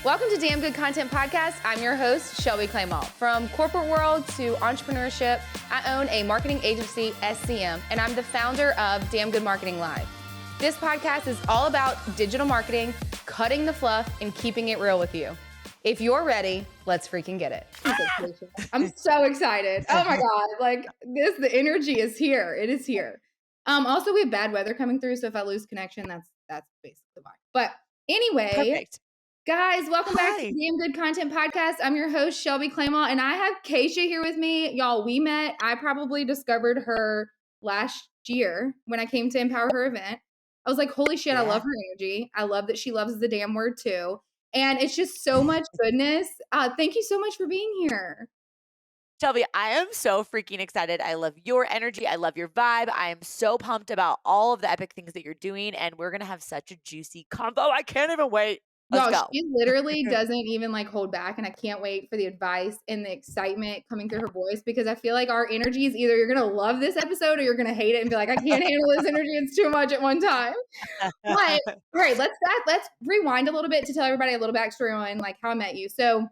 Welcome to Damn Good Content Podcast. I'm your host, Shelby Claymont. From corporate world to entrepreneurship, I own a marketing agency, SCM, and I'm the founder of Damn Good Marketing Live. This podcast is all about digital marketing, cutting the fluff, and keeping it real with you. If you're ready, let's freaking get it. I'm so excited. Oh my God. The energy is here. It is here. Also, we have bad weather coming through, so if I lose connection, that's basically why. But anyway. Perfect. Guys, welcome back to Damn Good Content Podcast. I'm your host, Shelby Claymont, and I have Kacia here with me. Y'all, we met. I probably discovered her last year when I came to EmpowerHER event. I was like, holy shit, I love her energy. I love that she loves the damn word too. And it's just so much goodness. Thank you so much for being here. Shelby, I am so freaking excited. I love your energy. I love your vibe. I am so pumped about all of the epic things that you're doing, and we're going to have such a juicy convo. I can't even wait. Let's go. She literally doesn't even hold back, and I can't wait for the advice and the excitement coming through her voice, because I feel like our energy is either you're going to love this episode or you're going to hate it and be like, I can't handle this energy. It's too much at one time. But all right, let's rewind a little bit to tell everybody a little backstory on how I met you. So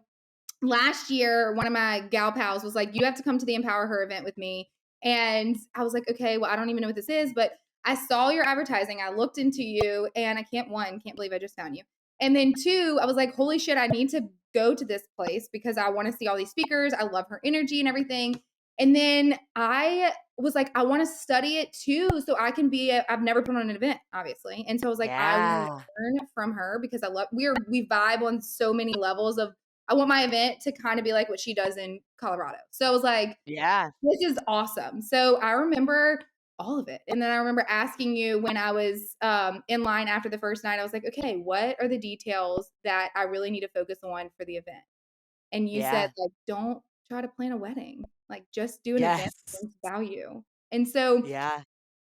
last year, one of my gal pals was like, you have to come to the EmpowerHER event with me. And I was like, okay, well, I don't even know what this is, but I saw your advertising. I looked into you, and I can't believe I just found you. And then two, I was like, holy shit, I need to go to this place because I want to see all these speakers. I love her energy and everything. And then I was like, I want to study it too, so I can I've never put on an event, obviously. And so I was like, I want to learn from her because we vibe on so many levels of, I want my event to kind of be like what she does in Colorado. So I was like, this is awesome. So I remember all of it. And then I remember asking you when I was in line after the first night, I was like, okay, what are the details that I really need to focus on for the event? And you said, don't try to plan a wedding. Just do an event that brings value. And so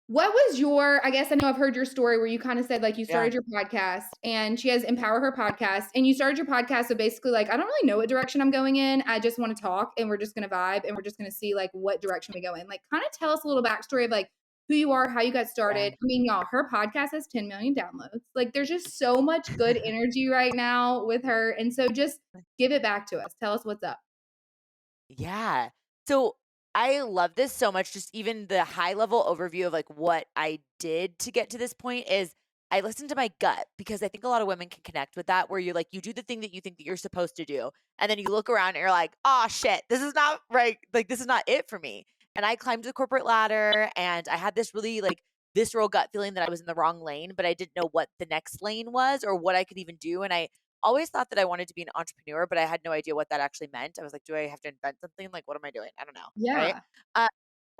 what was I guess I know I've heard your story where you kind of said you started your podcast, and she has EmpowerHER podcast, and you started your podcast. So basically I don't really know what direction I'm going in. I just want to talk, and we're just going to vibe, and we're just going to see what direction we go in. Kind of tell us a little backstory of who you are, how you got started. I mean, y'all, her podcast has 10 million downloads. There's just so much good energy right now with her. And so just give it back to us. Tell us what's up. Yeah. So I love this so much. Just even the high level overview of what I did to get to this point is I listened to my gut, because I think a lot of women can connect with that, where you're you do the thing that you think that you're supposed to do. And then you look around and you're like, oh shit, this is not right. This is not it for me. And I climbed the corporate ladder, and I had this really visceral gut feeling that I was in the wrong lane, but I didn't know what the next lane was or what I could even do. And I always thought that I wanted to be an entrepreneur, but I had no idea what that actually meant. I was like, do I have to invent something? What am I doing? I don't know. Yeah. Right?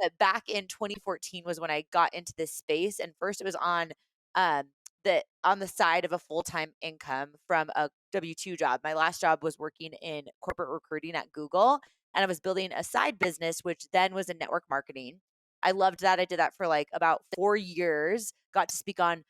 But back in 2014 was when I got into this space. And first it was on the side of a full-time income from a W-2 job. My last job was working in corporate recruiting at Google, and I was building a side business, which then was in network marketing. I loved that. I did that for about 4 years, got to speak on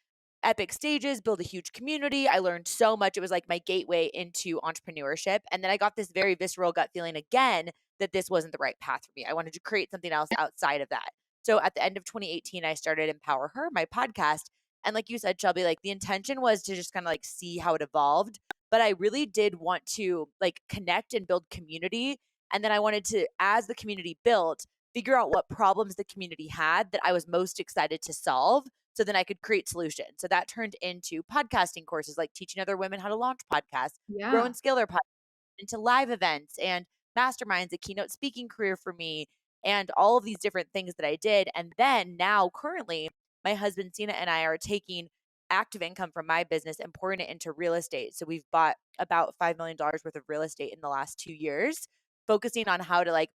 epic stages, build a huge community. I learned so much. It was my gateway into entrepreneurship. And then I got this very visceral gut feeling again that this wasn't the right path for me. I wanted to create something else outside of that. So at the end of 2018, I started EmpowerHER, my podcast. And like you said, Shelby, the intention was to just kind of see how it evolved. But I really did want to connect and build community. And then I wanted to, as the community built, figure out what problems the community had that I was most excited to solve, so then I could create solutions. So that turned into podcasting courses, teaching other women how to launch podcasts, grow and scale their podcasts, into live events and masterminds, a keynote speaking career for me, and all of these different things that I did. And then now currently, my husband, Sina, and I are taking active income from my business and pouring it into real estate. So we've bought about $5 million worth of real estate in the last 2 years, focusing on how to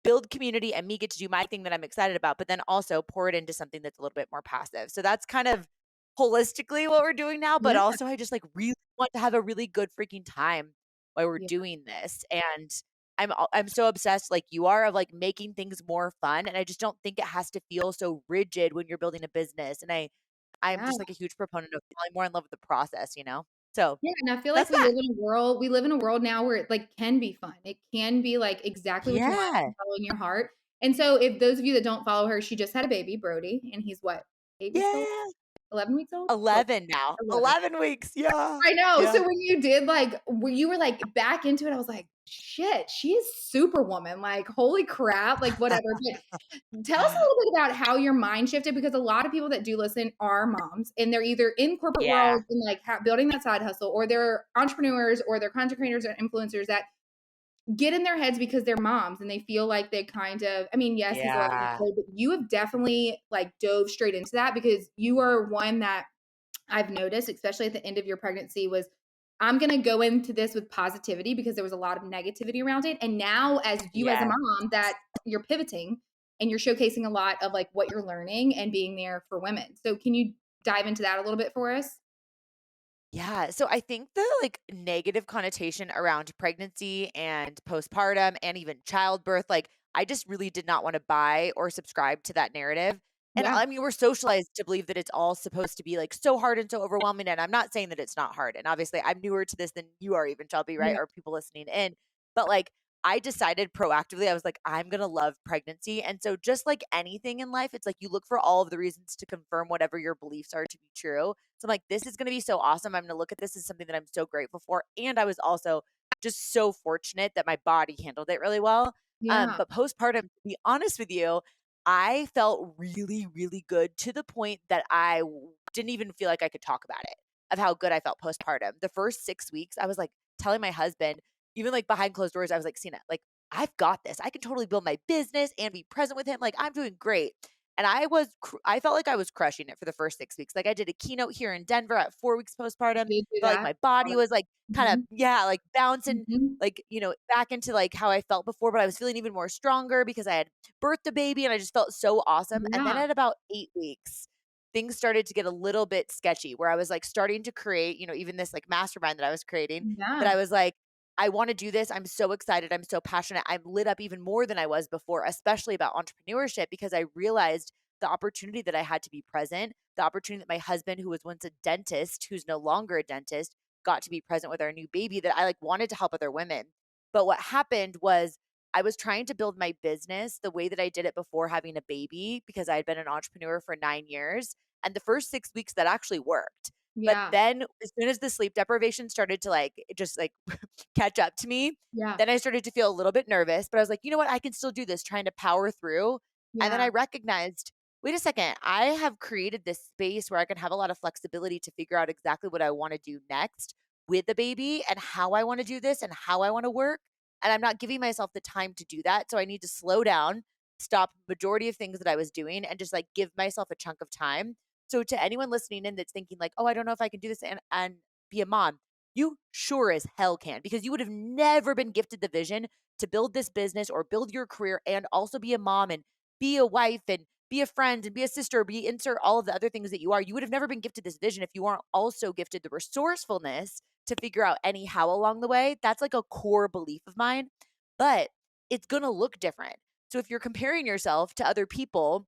build community and me get to do my thing that I'm excited about, but then also pour it into something that's a little bit more passive. So that's kind of holistically what we're doing now, but also I just really want to have a really good freaking time while we're doing this. And I'm so obsessed like you are of making things more fun. And I just don't think it has to feel so rigid when you're building a business. And I'm just a huge proponent of falling more in love with the process, So yeah, and I feel we live in a world now where it can be fun. It can be exactly what you want, following your heart. And so if those of you that don't follow her, she just had a baby, Brody, and he's what, 8 weeks old? 11 weeks old? 11 now. 11. 11 weeks. Yeah. I know. Yeah. So when you did like when you were like back into it, I was like, shit, she is superwoman. Like, holy crap, like whatever. But tell us a little bit about how your mind shifted because a lot of people that do listen are moms and they're either in corporate Yeah. world and like building that side hustle or they're entrepreneurs or they're content creators or influencers that get in their heads because they're moms and they feel like they kind of, I mean, yes, he's 11 years Yeah. old, but you have definitely like dove straight into that because you are one that I've noticed, especially at the end of your pregnancy, was I'm going to go into this with positivity because there was a lot of negativity around it. And now, as you as a Yeah. mom, that you're pivoting and you're showcasing a lot of like what you're learning and being there for women. So, can you dive into that a little bit for us? Yeah. So I think the like negative connotation around pregnancy and postpartum and even childbirth, like I just really did not want to buy or subscribe to that narrative. And Yeah. I mean, we're socialized to believe that it's all supposed to be like so hard and so overwhelming. And I'm not saying that it's not hard. And obviously, I'm newer to this than you are, even Shelby, right? Yeah. Or people listening in. But like, I decided proactively, I was like, I'm going to love pregnancy. And so, just like anything in life, it's like you look for all of the reasons to confirm whatever your beliefs are to be true. So I'm like, this is going to be so awesome. I'm going to look at this as something that I'm so grateful for. And I was also just so fortunate that my body handled it really well. Yeah. But postpartum, to be honest with you, I felt really, really good to the point that didn't even feel like I could talk about it of how good I felt postpartum. The first 6 weeks, I was like telling my husband, even like behind closed doors, I was like, Cena, like, I've got this. I can totally build my business and be present with him. Like, I'm doing great. And I felt like I was crushing it for the first 6 weeks. Like I did a keynote here in Denver at 4 weeks postpartum. You did do Felt like that. my body was like kind of, Mhm. yeah, like bouncing Mhm. like, back into like how I felt before, but I was feeling even more stronger because I had birthed a baby and I just felt so awesome. And then Yeah. at about 8 weeks, things started to get a little bit sketchy where I was like starting to create, even this like mastermind that I was creating that Yeah. I was like, I want to do this. I'm so excited. I'm so passionate. I'm lit up even more than I was before, especially about entrepreneurship, because I realized the opportunity that I had to be present, the opportunity that my husband, who was once a dentist, who's no longer a dentist, got to be present with our new baby, that I like wanted to help other women. But what happened was I was trying to build my business the way that I did it before having a baby because I had been an entrepreneur for 9 years. And the first 6 weeks that actually worked. But Yeah. then as soon as the sleep deprivation started to like just like catch up to me, Yeah. then I started to feel a little bit nervous, but I was like, you know what? I can still do this, trying to power through. And then I Yeah. recognized, wait a second, I have created this space where I can have a lot of flexibility to figure out exactly what I want to do next with the baby and how I want to do this and how I want to work. And I'm not giving myself the time to do that. So I need to slow down, stop majority of things that I was doing and just like give myself a chunk of time. So to anyone listening in that's thinking like, oh, I don't know if I can do this and be a mom, you sure as hell can, because you would have never been gifted the vision to build this business or build your career and also be a mom and be a wife and be a friend and be a sister, be insert all of the other things that you are. You would have never been gifted this vision if you aren't also gifted the resourcefulness to figure out any how along the way. That's like a core belief of mine, but it's going to look different. So if you're comparing yourself to other people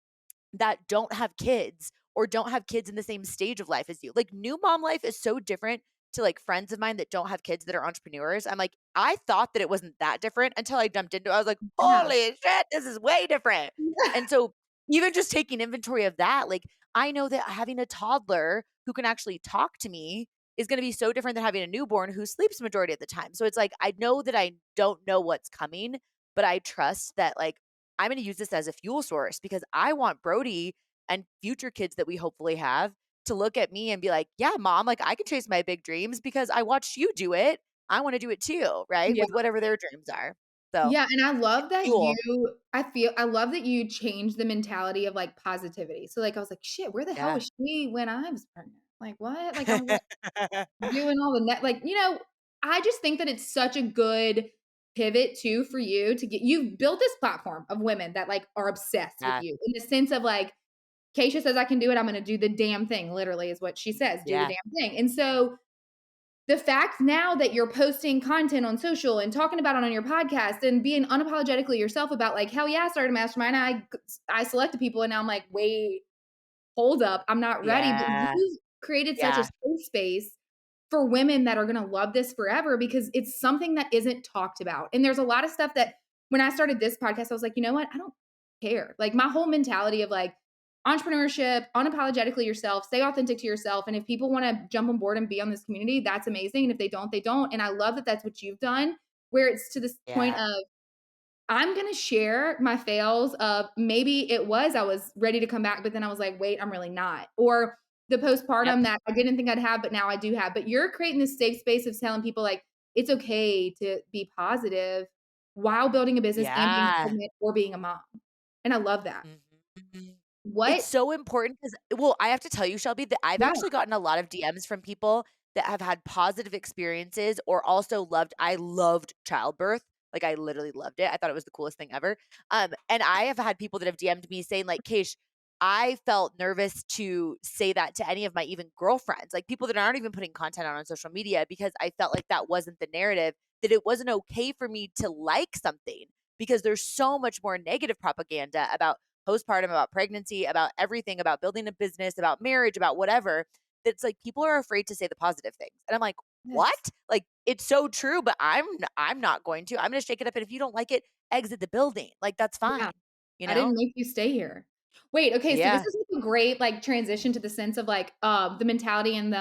that don't have kids or don't have kids in the same stage of life as you. Like new mom life is so different to like friends of mine that don't have kids that are entrepreneurs. I'm like, I thought that it wasn't that different until I jumped into it. I was like, Yeah. holy shit, this is way different. And so even just taking inventory of that, like I know that having a toddler who can actually talk to me is going to be so different than having a newborn who sleeps majority of the time. So it's like I know that I don't know what's coming, but I trust that like I'm going to use this as a fuel source because I want Brody and future kids that we hopefully have to look at me and be like, yeah, mom, like I can chase my big dreams because I watched you do it. I want to do it too, right? Yeah. With whatever their dreams are. So Yeah, and I love that fuel. I love that you changed the mentality of, like, positivity. So, like, I was like, "Shit, where the hell Yeah. was she when I was pregnant? Like, what?" Like, I'm, like, doing all the like, I just think that it's such a good pivot too for you to get you've built this platform of women that, like, are obsessed with Yeah. you in the sense of, like, Kacia says, "I can do it, I'm gonna do the damn thing," literally is what she says, "Do the Yeah. damn thing." And so the fact now that you're posting content on social and talking about it on your podcast and being unapologetically yourself about like, hell yeah, I started a mastermind. I selected people and now I'm like, wait, hold up, I'm not ready. But Yeah. you've created such a Yeah. safe space for women that are gonna love this forever because it's something that isn't talked about. And there's a lot of stuff that when I started this podcast, I was like, you know what? I don't care. Like my whole mentality of like, entrepreneurship, unapologetically yourself, stay authentic to yourself. And if people want to jump on board and be on this community, that's amazing. And if they don't, they don't. And I love that that's what you've done, where it's to this point Yeah. of, I'm gonna share my fails of maybe I was ready to come back, but then I was like, wait, I'm really not. Or the Yep. postpartum that I didn't think I'd have, but now I do have. But you're creating this safe space of telling people like it's okay to be positive while building a business and being Yeah. pregnant or being a mom. And I love that. Mhm, mhm. It's What? so important because, well, I have to tell you, Shelby, that I've Yeah. actually gotten a lot of DMs from people that have had positive experiences or also I loved childbirth. Like, I literally loved it. I thought it was the coolest thing ever. And I have had people that have DM'd me saying like, "Keish, I felt nervous to say that to any of my even girlfriends, like people that aren't even putting content out on social media because I felt like that wasn't the narrative, that it wasn't okay for me to like something because there's so much more negative propaganda about postpartum, about pregnancy, about everything, about building a business, about marriage, about whatever. That's like people are afraid to say the positive things. And I'm like, Yes. what? Like it's so true, but I'm not going to. I'm going to shake it up and if you don't like it, exit the building. Like that's fine, Yeah. you I didn't know? make you stay here. Wait, okay, so this Yeah. is like a great like transition to the sense of like the mentality and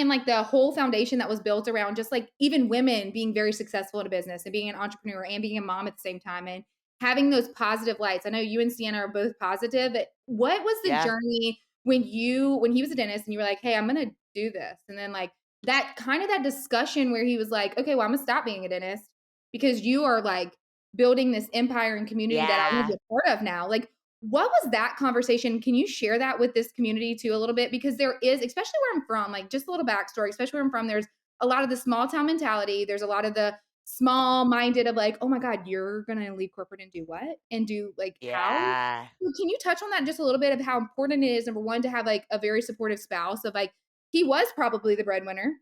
like the whole foundation that was built around just like even women being very successful in a business and being an entrepreneur and being a mom at the same time and having those positive lights. I know you and Sienna are both positive, but what was the Yeah. journey when he was a dentist and you were like, "Hey, I'm going to do this." And then like that kind of that discussion where he was like, "Okay, well, I'm going to stop being a dentist because you are like building this empire and community that I want to be Yeah. a part of now." Like, what was that conversation? Can you share that with this community too a little bit? Because there is, especially where I'm from, like just a little backstory, especially where I'm from, there's a lot of the small town mentality. There's a lot of the small minded of like, oh my God, you're going to leave corporate and do what? And do like how? Yeah. So can you touch on that just a little bit of how important it is, number one, to have like a very supportive spouse of like, he was probably the breadwinner.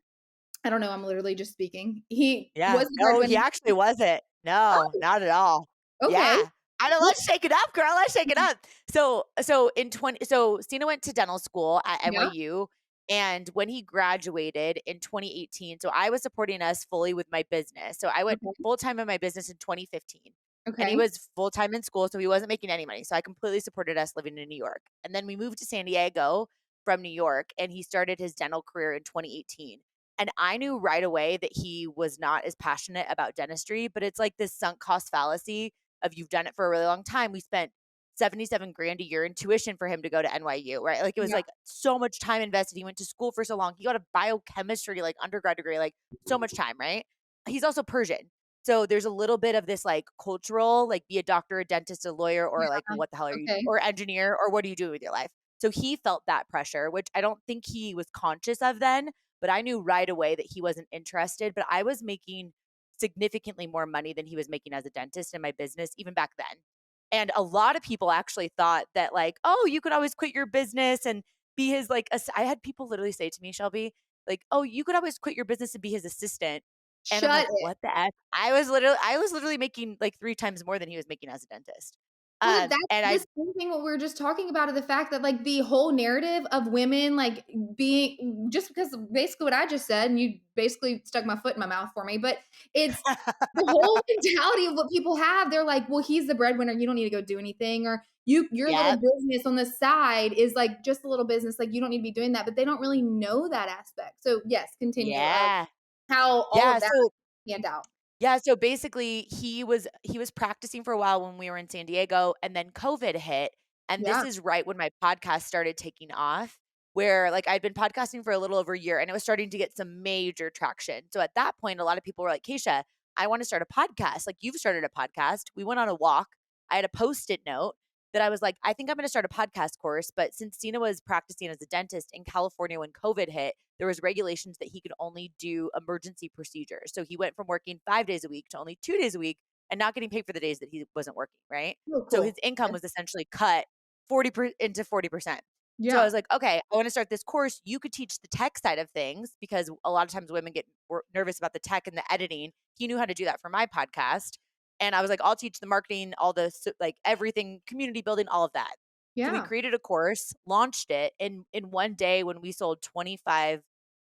I don't know. I'm literally just speaking. He Yeah. was the No, he breadwinner. actually wasn't. No, Oh, not at all. okay. Yeah. I know, let's shake it up, girl. Let's shake it up. So Cena went to dental school at Yeah. NYU. And when he graduated in 2018, so I was supporting us fully with my business. So I went Okay. full time in my business in 2015. And he Okay. was full time in school, so he wasn't making any money. So I completely supported us living in New York. And then we moved to San Diego from New York, and he started his dental career in 2018. And I knew right away that he was not as passionate about dentistry, but it's like this sunk cost fallacy of you've done it for a really long time. We spent 77 grand a year in tuition for him to go to NYU, right? Like it was Yeah. like so much time invested. He went to school for so long. He got a biochemistry like undergrad degree, like so much time, right? He's also Persian. So there's a little bit of this like cultural, like be a doctor, a dentist, a lawyer, or like Yeah. what the hell are you, Okay. or engineer, or what are you doing with your life? So he felt that pressure, which I don't think he was conscious of then, but I knew right away that he wasn't interested. But I was making significantly more money than he was making as a dentist in my business, even back then. And a lot of people actually thought that, like, oh, you could always quit your business and be his, like, I had people literally say to me, Shelby, like, oh, you could always quit your business and be his assistant. And I'm Shut like, it. what the F? I was literally making like 3 times more than he was making as a dentist. Well, that's And the I, same thing what we were just talking about of the fact that, like, the whole narrative of women, like, being just because basically what I just said, and you basically stuck my foot in my mouth for me, but it's the whole mentality of what people have. They're like, "Well, he's the breadwinner, you don't need to go do anything," or your little yep, business on the side is, like, just a little business, like, you don't need to be doing that," but they don't really know that aspect. So, yes, continue of yeah, how all yeah. of that So panned out. Yeah, so basically he was practicing for a while when we were in San Diego and then COVID hit, and this Yeah. is right when my podcast started taking off, where like I'd been podcasting for a little over a year and it was starting to get some major traction. So at that point a lot of people were like, "Kacia, I want to start a podcast. Like you've started a podcast." We went on a walk. I had a post-it note that I was like, "I think I'm going to start a podcast course." But since Cena was practicing as a dentist in California when COVID hit, there was regulations that he could only do emergency procedures. So he went from working 5 days a week to only 2 days a week and not getting paid for the days that he wasn't working, right? Oh, So his cool. income was essentially cut 40%. So I Yeah. was like, okay, I want to start this course. You could teach the tech side of things because a lot of times women get nervous about the tech and the editing. He knew how to do that for my podcast. And I was like, I'll teach the marketing, all the like everything, community building, all of that. So we Yeah. created a course, launched it, and in one day when we sold 25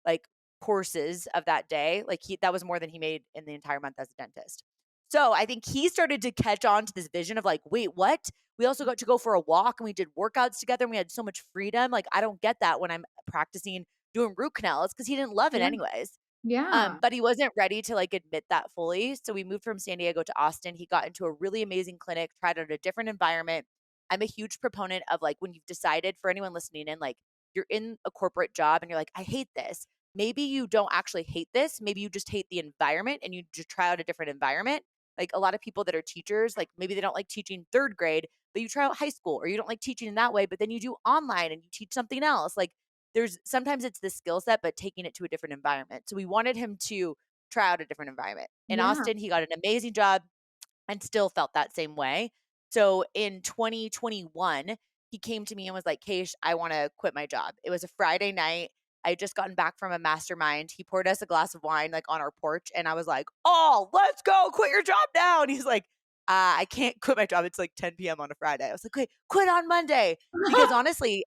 like courses of that day, like that was more than he made in the entire month as a dentist. So I think he started to catch on to this vision of like, wait, what? we also got to go for a walk and we did workouts together and we had so much freedom. Like, I don't get that when I'm practicing doing root canals because he didn't love it Yeah. anyways. Yeah. But he wasn't ready to like admit that fully. So we moved from San Diego to Austin. He got into a really amazing clinic, tried out a different environment. I'm a huge proponent of like when you've decided, for anyone listening in, like you're in a corporate job and you're like, I hate this. Maybe you don't actually hate this. Maybe you just hate the environment and you just try out a different environment. Like a lot of people that are teachers, like maybe they don't like teaching third grade, but you try out high school, or you don't like teaching in that way, but then you do online and you teach something else. Like there's sometimes it's the skill set, but taking it to a different environment. So we wanted him to try out a different environment. In Yeah. Austin, he got an amazing job and still felt that same way. So in 2021, he came to me and was like, Keish, I want to quit my job. It was a Friday night. I had just gotten back from a mastermind. He poured us a glass of wine like on our porch. And I was like, oh, let's go. Quit your job now. And he's like, I can't quit my job. It's like 10 p.m. on a Friday. I was like, wait, quit on Monday. Because honestly,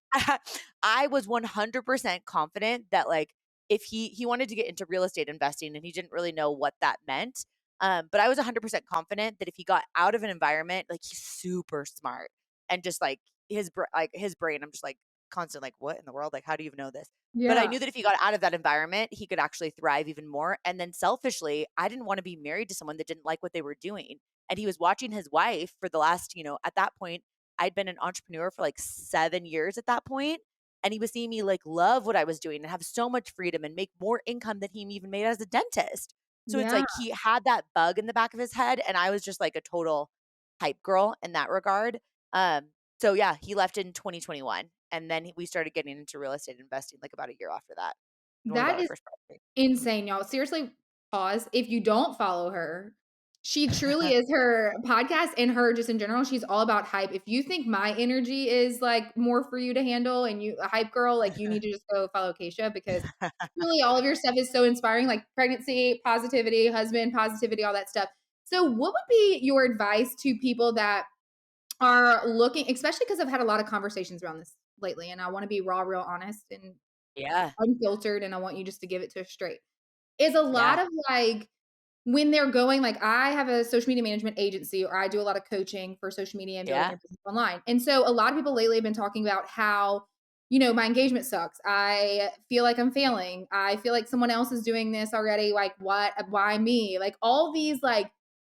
I was 100% confident that like if he wanted to get into real estate investing and he didn't really know what that meant. But I was 100% confident that if he got out of an environment, like he's super smart and just like his brain, I'm just like constant, like what in the world? Like, how do you even know this? But I Yeah. knew that if he got out of that environment, he could actually thrive even more. And then selfishly, I didn't want to be married to someone that didn't like what they were doing. And he was watching his wife for the last, at that point, I'd been an entrepreneur for like 7 years at that point. And he was seeing me like love what I was doing and have so much freedom and make more income than he even made as a dentist. So it's Yeah. like he had that bug in the back of his head, and I was just like a total hype girl in that regard. So yeah, he left in 2021, and then we started getting into real estate investing like about a year after that when we bought That our is first property. insane, y'all. Seriously, pause. If you don't follow her, she truly is her podcast and her just in general, she's all about hype. If you think my energy is like more for you to handle and you a hype girl, like you need to just go follow Kacia because really all of your stuff is so inspiring, like pregnancy, positivity, husband, positivity, all that stuff. So what would be your advice to people that are looking, especially because I've had a lot of conversations around this lately and I want to be raw, real honest and Yeah, unfiltered and I want you just to give it to us straight. Is a lot yeah, of like when they're going like I have a social media management agency or I do a lot of coaching for social media and building yeah, your business online. And so a lot of people lately have been talking about how, my engagement sucks. I feel like I'm failing. I feel like someone else is doing this already. Like what? Why me? Like all these like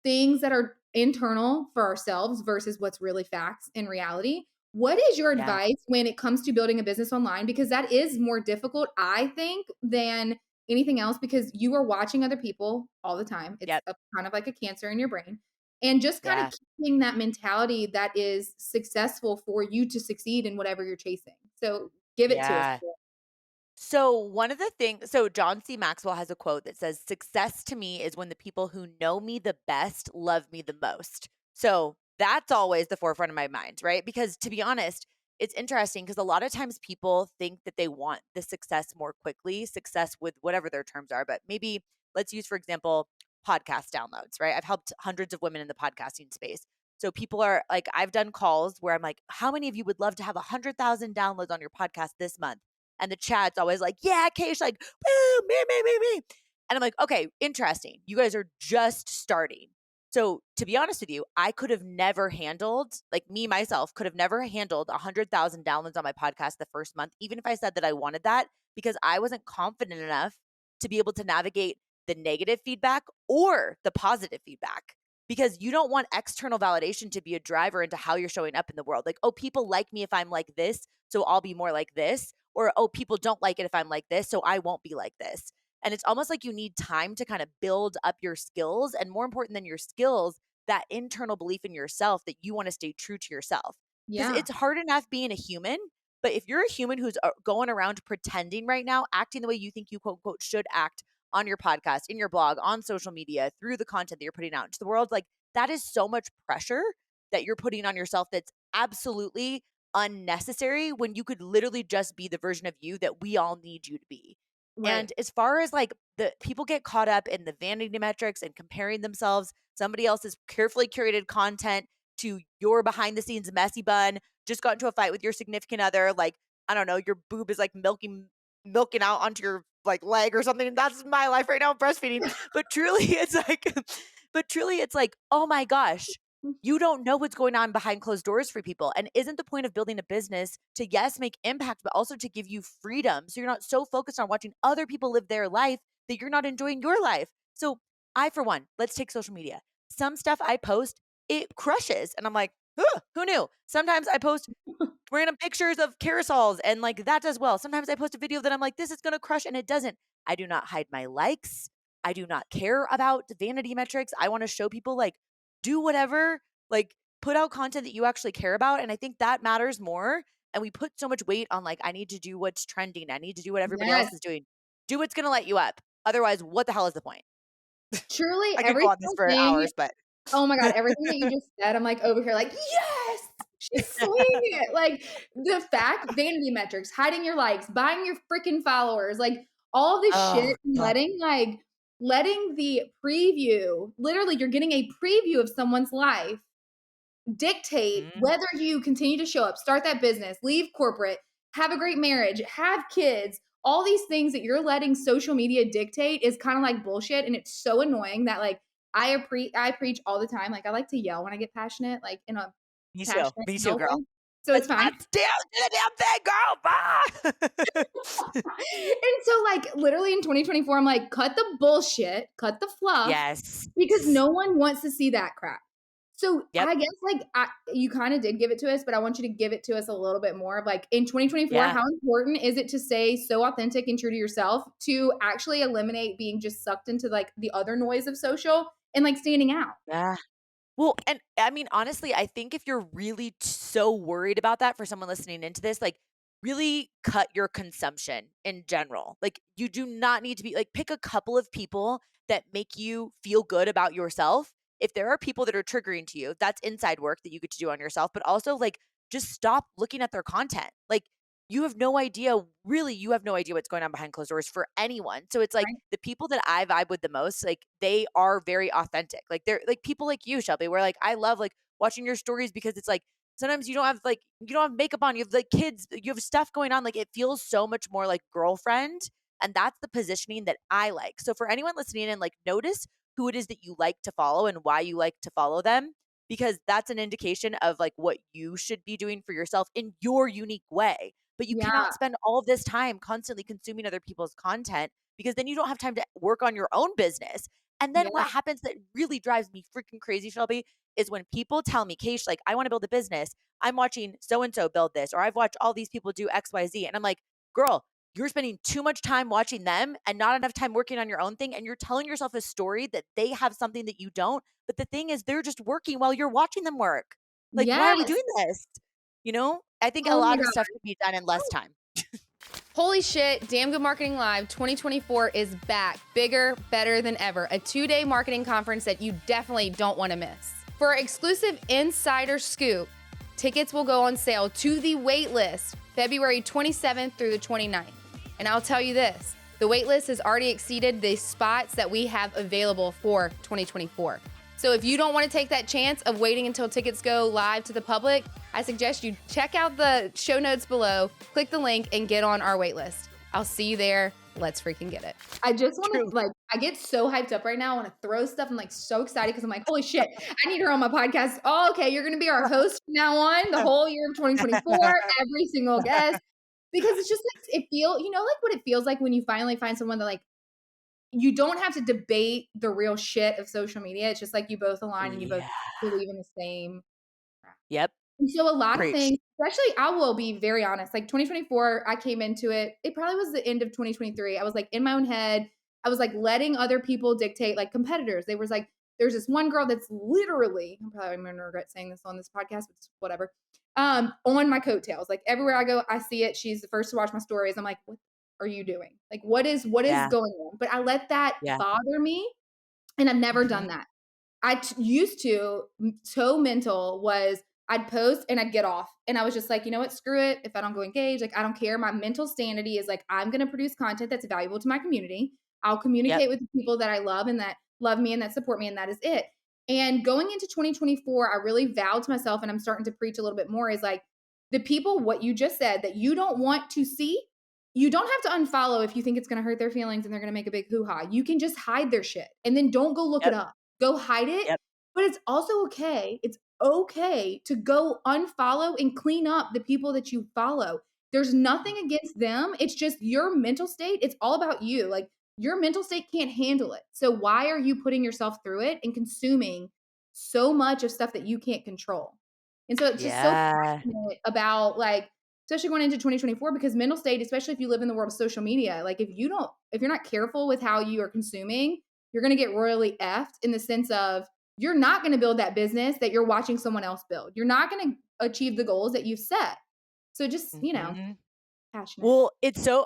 things that are internal for ourselves versus what's really facts in reality. What is your yeah, advice when it comes to building a business online? Because that is more difficult, I think, than anything else because you are watching other people all the time. It's yep, a kind of like a cancer in your brain. And just kind of yeah, keeping that mentality that is successful for you to succeed in whatever you're chasing. So give it to us. yeah. So one of the things, so John C. Maxwell has a quote that says, "Success to me is when the people who know me the best love me the most." So that's always the forefront of my mind, right? Because to be honest, it's interesting because a lot of times people think that they want the success more quickly, success with whatever their terms are. But maybe let's use, for example, podcast downloads, right? I've helped hundreds of women in the podcasting space. So people are like, I've done calls where I'm like, how many of you would love to have 100,000 downloads on your podcast this month? And the chat's always like, yeah, Keish, like, woo, me. And I'm like, okay, interesting. You guys are just starting. So to be honest with you, I could have never handled, like me, myself, could have never handled 100,000 downloads on my podcast the first month, even if I said that I wanted that, because I wasn't confident enough to be able to navigate the negative feedback or the positive feedback. Because you don't want external validation to be a driver into how you're showing up in the world. Like, oh, people like me if I'm like this, so I'll be more like this. Or, oh, people don't like it if I'm like this, so I won't be like this. And it's almost like you need time to kind of build up your skills. And more important than your skills, that internal belief in yourself that you want to stay true to yourself. Because Yeah. it's hard enough being a human. But if you're a human who's going around pretending right now, acting the way you think you quote unquote should act on your podcast, in your blog, on social media, through the content that you're putting out into the world, like that is so much pressure that you're putting on yourself that's absolutely unnecessary when you could literally just be the version of you that we all need you to be. Right. And as far as like the people get caught up in the vanity metrics and comparing themselves, somebody else's carefully curated content to your behind the scenes messy bun, just got into a fight with your significant other, like, I don't know, your boob is like milking out onto your like leg or something. That's my life right now, breastfeeding. But truly it's like, oh my gosh, You don't know what's going on behind closed doors for people. And isn't the point of building a business to, yes, make impact, but also to give you freedom? So you're not so focused on watching other people live their life that you're not enjoying your life. So I, for one, let's take social media. Some stuff I post, it crushes. And I'm like, "Ugh, who knew?" Sometimes I post random pictures of carousels and like that does well. Sometimes I post a video that I'm like, this is going to crush and it doesn't. I do not hide my likes. I do not care about vanity metrics. I want to show people like, do whatever, like put out content that you actually care about. And I think that matters more. And we put so much weight on like, I need to do what's trending. I need to do what everybody Yes. else is doing. Do what's going to light you up. Otherwise, what the hell is the point? Truly I could every go on this single for thing. hours, but Oh my God, everything that you just said, I'm like over here like, yes, she's swinging it. Like the fact, vanity metrics, hiding your likes, buying your freaking followers, like all this oh, shit, and God. letting the preview, literally you're getting a preview of someone's life dictate Mhm. whether you continue to show up, start that business, leave corporate, have a great marriage, have kids. All these things that you're letting social media dictate is kind of like bullshit. And it's so annoying that like I preach all the time. Like I like to yell when I get passionate, like in a Me too. passionate Me too, yell girl. way. So it's Let's fine. do the damn thing, girl. Bye. And so like literally in 2024, I'm like, cut the bullshit, cut the fluff, Yes. because no one wants to see that crap. So Yep. I guess like you kind of did give it to us, but I want you to give it to us a little bit more of like in 2024, Yeah. how important is it to stay so authentic and true to yourself to actually eliminate being just sucked into like the other noise of social and like standing out? Yeah. Well, and I mean, honestly, I think if you're really so worried about that for someone listening into this, like really cut your consumption in general. Like you do not need to be like pick a couple of people that make you feel good about yourself. If there are people that are triggering to you, that's inside work that you get to do on yourself, but also like just stop looking at their content. Like you have no idea, really, you have no idea what's going on behind closed doors for anyone. So it's like Right? the people that I vibe with the most, like they are very authentic. Like they're like people like you, Shelby, where like I love like watching your stories because it's like sometimes you don't have makeup on, you have like kids, you have stuff going on. Like it feels so much more like girlfriend. And that's the positioning that I like. So for anyone listening and like notice who it is that you like to follow and why you like to follow them, because that's an indication of like what you should be doing for yourself in your unique way. But you Yeah. cannot spend all of this time constantly consuming other people's content because then you don't have time to work on your own business. And then Yeah. what happens that really drives me freaking crazy, Shelby, is when people tell me, Keish, like, I want to build a business. I'm watching so and so build this, or I've watched all these people do XYZ. And I'm like, girl, you're spending too much time watching them and not enough time working on your own thing. And you're telling yourself a story that they have something that you don't. But the thing is, they're just working while you're watching them work. Like, why are we Yes. doing this? You know, I think a Oh my lot of God. stuff can be done in less time. Holy shit, Damn Good Marketing Live 2024 is back, bigger, better than ever. A 2-day marketing conference that you definitely don't want to miss. For our exclusive insider scoop, tickets will go on sale to the waitlist February 27th through the 29th. And I'll tell you this, the waitlist has already exceeded the spots that we have available for 2024. So if you don't want to take that chance of waiting until tickets go live to the public, I suggest you check out the show notes below, click the link, and get on our wait list. I'll see you there. Let's freaking get it. I just want to like, I get so hyped up right now. I want to throw stuff. I'm like so excited because I'm like, holy shit, I need her on my podcast. Oh, okay, you're going to be our host from now on the whole year of 2024, every single guest. Because it's just like, you know, like what it feels like when you finally find someone that like, you don't have to debate the real shit of social media. It's just like you both align and you both Yeah. believe in the same. Yep. And so a lot of Preach. things, especially I will be very honest, like 2024, I came into it, it probably was the end of 2023. I was like in my own head. I was like letting other people dictate, like competitors. They was like, there's this one girl that's literally, I'm probably gonna regret saying this on this podcast, but whatever. On my coattails. Like everywhere I go, I see it. She's the first to watch my stories. I'm like, what are you doing? Like what is Yeah. going on? But I let that Yeah. bother me. And I've never done Mhm. that. Used to, so mental was I'd post and I'd get off. And I was just like, you know what? Screw it. If I don't go engage, like I don't care. My mental sanity is like, I'm going to produce content that's valuable to my community. I'll Yep. communicate with the people that I love and that love me and that support me. And that is it. And going into 2024, I really vowed to myself, and I'm starting to preach a little bit more, is like the people, what you just said, that you don't want to see, you don't have to unfollow if you think it's going to hurt their feelings and they're going to make a big hoo ha. You can just hide their shit and then don't go look it Yep. up. Go hide it, Yep. But it's also okay. It's okay to go unfollow and clean up the people that you follow. There's nothing against them. It's just your mental state. It's all about you. Like your mental state can't handle it. So why are you putting yourself through it and consuming so much of stuff that you can't control? And so it's just so Yeah. passionate about like, especially going into 2024, because mental state, especially if you live in the world of social media, like if you're not careful with how you are consuming, you're going to get royally effed in the sense of you're not going to build that business that you're watching someone else build. You're not going to achieve the goals that you've set. So just, Mhm. passionate. Well,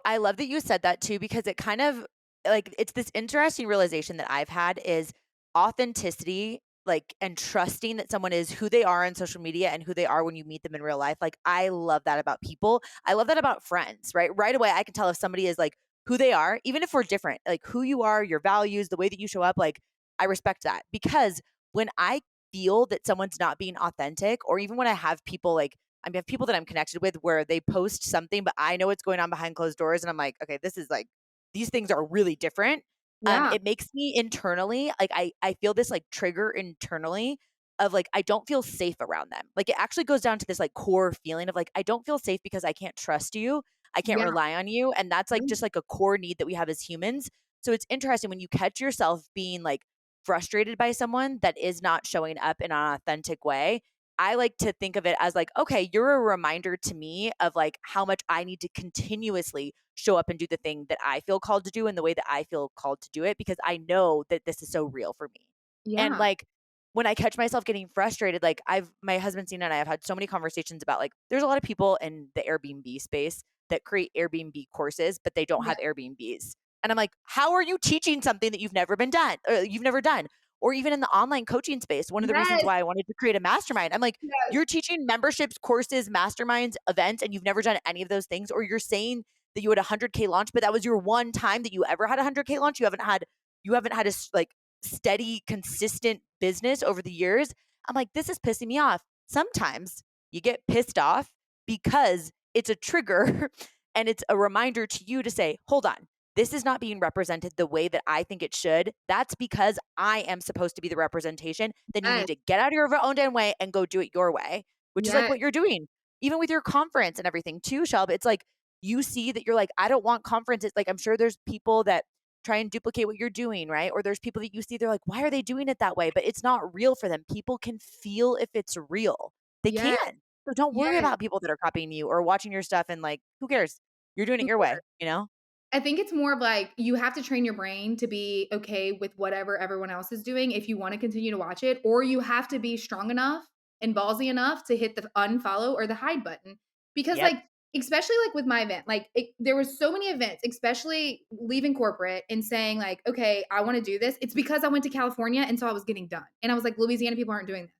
I love that you said that too, because it kind of like it's this interesting realization that I've had is authenticity, like, and trusting that someone is who they are on social media and who they are when you meet them in real life. Like, I love that about people. I love that about friends, right? Right away, I can tell if somebody is like who they are, even if we're different, like who you are, your values, the way that you show up. Like, I respect that because when I feel that someone's not being authentic, or even when I have people like, I mean, I have people that I'm connected with where they post something, but I know what's going on behind closed doors. And I'm like, okay, this is like, these things are really different. Yeah. It makes me internally, like, I feel this like trigger internally of like, I don't feel safe around them. Like, it actually goes down to this like core feeling of like, I don't feel safe because I can't trust you. I can't Yeah. rely on you. And that's like just like a core need that we have as humans. So it's interesting when you catch yourself being like frustrated by someone that is not showing up in an authentic way. I like to think of it as like, okay, you're a reminder to me of like how much I need to continuously show up and do the thing that I feel called to do in the way that I feel called to do it because I know that this is so real for me. And Yeah. like when I catch myself getting frustrated, like my husband Cena and I have had so many conversations about like there's a lot of people in the Airbnb space that create Airbnb courses, but they don't Yeah. have Airbnbs. And I'm like, how are you teaching something that you've never been done or you've never done? Or even in the online coaching space, one of the reasons Yes. why I wanted to create a mastermind. I'm like, Yes. you're teaching memberships, courses, masterminds, events, and you've never done any of those things. Or you're saying that you had a 100K launch, but that was your one time that you ever had a 100K launch. You haven't had a like steady, consistent business over the years. I'm like, this is pissing me off. Sometimes you get pissed off because it's a trigger and it's a reminder to you to say, hold on, this is not being represented the way that I think it should. That's because I am supposed to be the representation. Then you need Yes. to get out of your own damn way and go do it your way, which is like Yes. what you're doing, even with your conference and everything too, Shelby. It's like you see that you're like, I don't want conferences. Like, I'm sure there's people that try and duplicate what you're doing, right? Or there's people that you see, they're like, why are they doing it that way? But it's not real for them. People can feel if it's real. They Yes. can. So don't worry Yes. about people that are copying you or watching your stuff and like, who cares? You're doing it Who your way, cares? you know? I think it's more of like you have to train your brain to be okay with whatever everyone else is doing if you want to continue to watch it, or you have to be strong enough and ballsy enough to hit the unfollow or the hide button. Because Yep. like, especially like with my event, like there was so many events, especially leaving corporate and saying like, okay, I want to do this. It's because I went to California and saw it was getting done, and I was like, Louisiana people aren't doing this.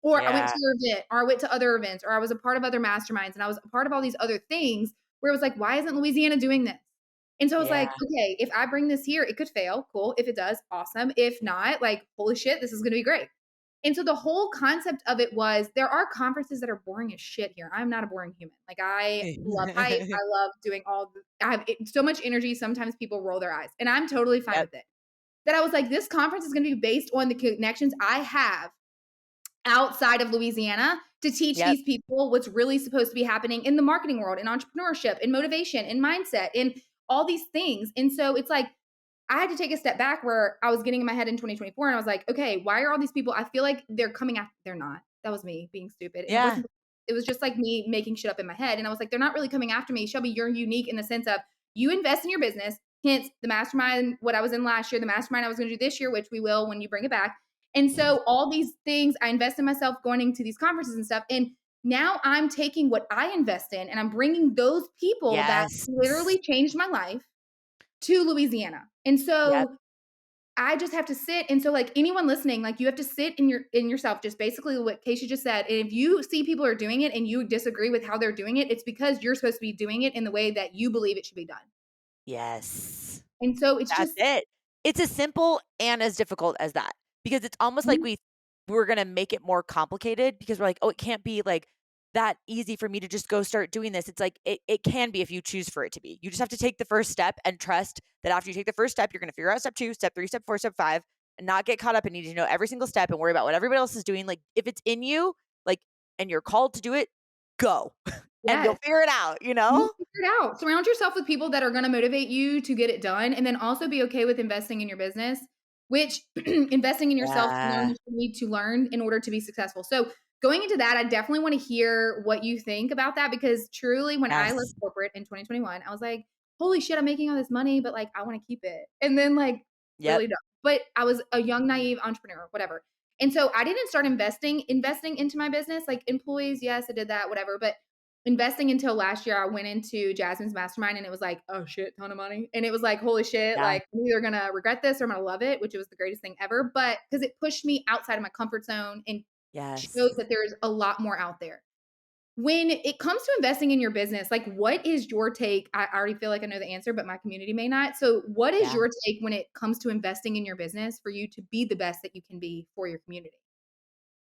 Or I went Yeah. to your event, or I went to other events, or I was a part of other masterminds, and I was a part of all these other things where it was like, why isn't Louisiana doing this? And so I was like, Yeah. okay, if I bring this here, it could fail. Cool. If it does, awesome. If not, like, holy shit, this is going to be great. And so the whole concept of it was there are conferences that are boring as shit here. I'm not a boring human. Like, I love hype. I love doing I have so much energy. Sometimes people roll their eyes, and I'm totally fine Yep. with it. That I was like, this conference is going to be based on the connections I have outside of Louisiana to teach Yep. these people what's really supposed to be happening in the marketing world, in entrepreneurship, in motivation, in mindset, in all these things. And so it's like I had to take a step back where I was getting in my head in 2024 and I was like, okay, why are all these people? I feel like they're coming after, they're not. That was me being stupid. And Yeah. it was just like me making shit up in my head. And I was like, they're not really coming after me. Shelby, you're unique in the sense of you invest in your business. Hence the mastermind, what I was in last year, the mastermind I was going to do this year, which we will when you bring it back. And so all these things I invest in myself going into these conferences and stuff. And now I'm taking what I invest in and I'm bringing those people that Yes. literally changed my life to Louisiana. And Yep. so I just have to sit. And so like anyone listening, like you have to sit in yourself, just basically what Kacia just said. And if you see people are doing it and you disagree with how they're doing it, it's because you're supposed to be doing it in the way that you believe it should be done. Yes. And so it's That's just it. It's as simple and as difficult as that because it's almost like Mhm. we're going to make it more complicated because we're like, "Oh, it can't be like that easy for me to just go start doing this." It's like it can be if you choose for it to be. You just have to take the first step and trust that after you take the first step, you're going to figure out step 2, step 3, step 4, step 5. and not get caught up and need to know every single step and worry about what everybody else is doing. Like if it's in you, like, and you're called to do it, go and you'll Yes. figure it out, you You'll know? figure it out. Surround yourself with people that are gonna motivate you to get it done, and then also be okay with investing in your business, which investing in yourself to learn Yeah. what you need to learn in order to be successful. So, going into that, I definitely wanna hear what you think about that because truly when I left Yes. corporate in 2021, I was like, "Holy shit, I'm making all this money, but, like, I wanna keep it." And then, like, Yep. really don't. But I was a young, naive entrepreneur, whatever. And so I didn't start investing into my business, like employees, yes, I did that, whatever, but investing until last year, I went into Jasmine's mastermind and it was like a shit ton of money. And it was like, holy shit, Yeah. like I'm either gonna regret this or I'm gonna love it, which was the greatest thing ever. But because it pushed me outside of my comfort zone and Yes. shows that there's a lot more out there. When it comes to investing in your business, like what is your take? I already feel like I know the answer, but my community may not. So, what is Yeah. your take when it comes to investing in your business for you to be the best that you can be for your community?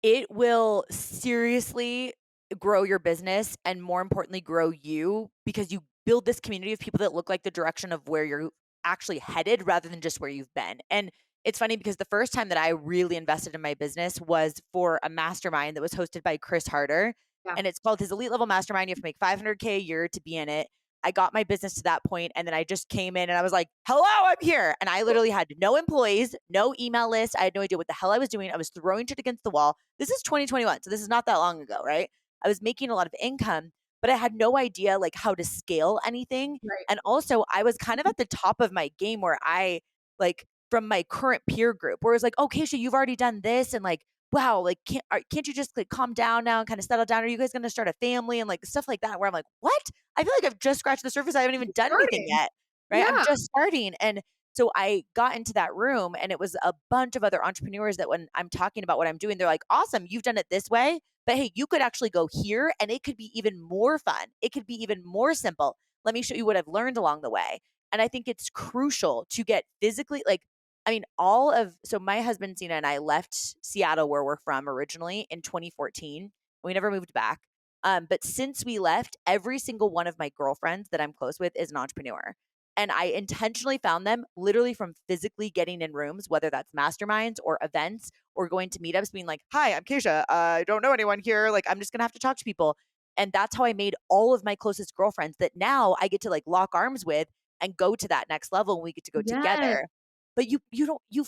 It will seriously grow your business and more importantly, grow you because you build this community of people that look like the direction of where you're actually headed rather than just where you've been. And it's funny because the first time that I really invested in my business was for a mastermind that was hosted by Chris Harder. Yeah. And it's called his elite level mastermind. You have to make 500K a year to be in it. I got my business to that point and then I just came in and I was like, hello, I'm here. And I literally had no employees, no email list. I had no idea what the hell I was doing. I was throwing shit against the wall. This is 2021. So this is not that long ago, right? I was making a lot of income, but I had no idea like how to scale anything. Right. And also I was kind of at the top of my game where I like from my current peer group where it's like, oh, Kacia, you've already done this. And like, wow, like can't you just like calm down now and kind of settle down? Are you guys going to start a family and like stuff like that? Where I'm like, what? I feel like I've just scratched the surface. I haven't even done anything Starting. yet, right? I'm Yeah. just starting. And so I got into that room and it was a bunch of other entrepreneurs that when I'm talking about what I'm doing, they're like, awesome, you've done it this way. But hey, you could actually go here and it could be even more fun. It could be even more simple. Let me show you what I've learned along the way. And I think it's crucial to get physically like, I mean, so my husband, Cena, and I left Seattle, where we're from originally in 2014. We never moved back. But since we left, every single one of my girlfriends that I'm close with is an entrepreneur. And I intentionally found them literally from physically getting in rooms, whether that's masterminds or events or going to meetups, being like, hi, I'm Kacia. I don't know anyone here. Like, I'm just going to have to talk to people. And that's how I made all of my closest girlfriends that now I get to like lock arms with and go to that next level and we get to go Yes. together. But you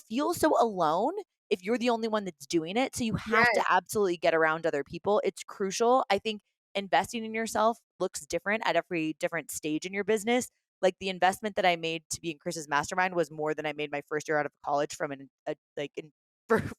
feel so alone if you're the only one that's doing it. So you have to Yes. absolutely get around other people. It's crucial. I think investing in yourself looks different at every different stage in your business. Like the investment that I made to be in Chris's mastermind was more than I made my first year out of college from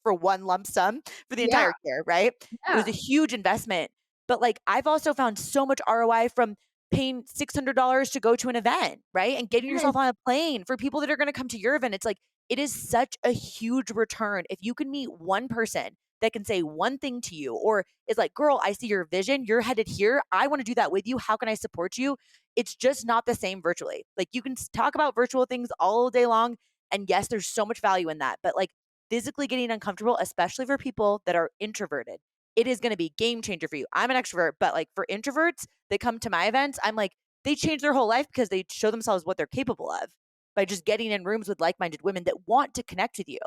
for one lump sum for the Yeah. entire year, right? It was a Yeah. huge investment. But like I've also found so much ROI from paying $600 to go to an event, right? And getting Yes. yourself on a plane for people that are going to come to your event. It's like it is such a huge return if you can meet one person that can say one thing to you or is like, girl, I see your vision. You're headed here. I want to do that with you. How can I support you? It's just not the same virtually. Like you can talk about virtual things all day long. And yes, there's so much value in that. But like physically getting uncomfortable, especially for people that are introverted, it is going to be game changer for you. I'm an extrovert, but like for introverts that come to my events, I'm like, they change their whole life because they show themselves what they're capable of by just getting in rooms with like-minded women that want to connect with you.